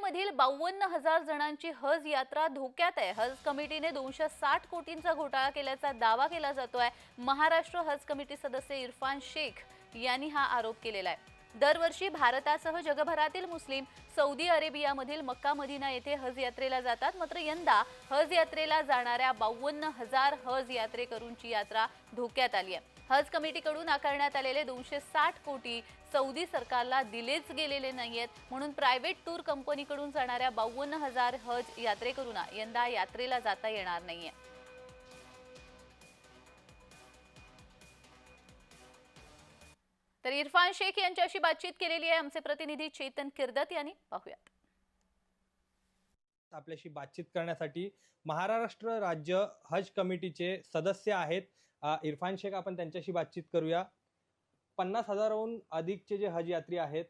दुबईमधील 52,000 जणांची हज यात्रा धोक्यात आहे। हज कमिटीने 260 कोटींचा घोटाळा केल्याचा दावा केला जातोय। महाराष्ट्र हज कमिटी सदस्य इरफान शेख यांनी हा आरोप केलेला आहे। दरवर्षी भारतासह जगभरातील मुस्लिम सौदी अरेबियामधील मक्का मदिना येथे हज यात्रेला जातात, मात्र यंदा हज यात्रेला जाणाऱ्या 52,000 हज यात्रेकरूंची यात्रा धोक्यात आली आहे। हज कमिटीकडून आकारण्यात आलेले 260 कोटी सौदी सरकारला दिलेच गेलेले नाहीयेत, म्हणून प्रायव्हेट टूर कंपनीकडून जाणाऱ्या 52,000 हज यात्रेकरूंना यंदा यात्रेला जाता येणार नाहीये। तर इरफान शेख यांच्याशी बातचीत केलेली आहे आमचे प्रतिनिधी चेतन किर्दत यांनी, पाहूयात। आपल्याशी बातचीत करण्यासाठी महाराष्ट्र राज्य हज कमिटीचे सदस्य आहेत इरफान शेख, आपण त्यांच्याशी बातचीत करूया। 50,000हून अधिकचे जे हज यात्री आहेत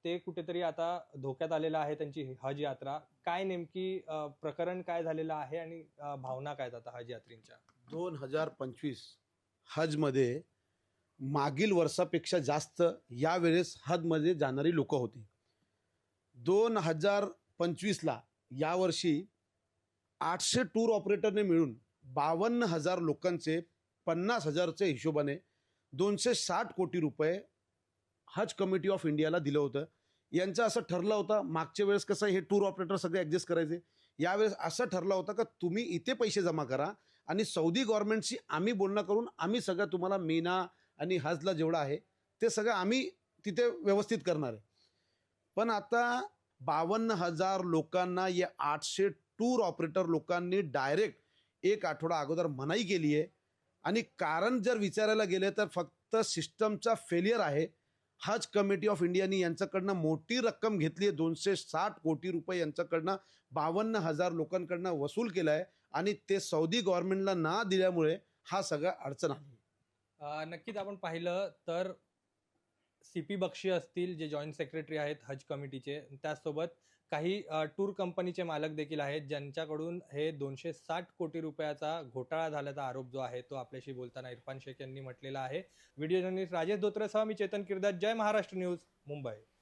ते कुठेतरी आता धोक्यात आलेला आहे त्यांची हज यात्रा। काय नेमकी प्रकरण काय झालेलं आहे आणि भावना काय आता हज यात्रींच्या? 2025 हज मध्ये मागील वर्षापेक्षा जास्त यावेळेस हज मध्ये जाणारी लोक होती। 2025ला यावर्षी 800 टूर ऑपरेटरने मिळून 52,000 लोकांचे 50,000चे हिशोबाने 260 कोटी रुपये हज कमिटी ऑफ इंडियाला दिलं होतं। यांचं असं ठरलं होतं, मागच्या वेळेस कसं हे टूर ऑपरेटर सगळे ॲडजस्ट करायचे, यावेळेस असं ठरलं होतं का तुम्ही इथे पैसे जमा करा आणि सौदी गव्हर्नमेंटशी आम्ही बोलणं करून आम्ही सगळं तुम्हाला मीना आणि हजला जेवढं आहे ते सगळं आम्ही तिथे व्यवस्थित करणार आहे। पण आता 52,000 लोकांना या 800 टूर ऑपरेटर लोकांनी डायरेक्ट एक आठवडा अगोदर मनाई केली आहे आणि कारण जर विचारायला गेले तर फक्त सिस्टमचा फेलियर आहे। हज कमिटी ऑफ इंडियानी यांच्याकडनं मोठी रक्कम घेतली आहे, 260 कोटी रुपये यांच्याकडनं 52,000 लोकांकडनं वसूल केला आहे आणि ते सौदी गव्हर्नमेंटला ना दिल्यामुळे हा सगळा अडचण आली। नक्कीच आपण पाहिलं तर सीपी बक्षी असतील जे जॉईंट सेक्रेटरी आहेत हज कमिटीचे, त्याचसोबत काही टूर कंपनीचे मालक देखील आहेत ज्यांच्याकडून हे 260 कोटी रुपयाचा घोटाळा झाल्याचा आरोप जो आहे तो आपल्याशी बोलताना इरफान शेख यांनी म्हटलेला आहे। व्हिडिओ जर्नलिस्ट राजेश धोत्रेसह मी चेतन किर्दत, जय महाराष्ट्र न्यूज, मुंबई।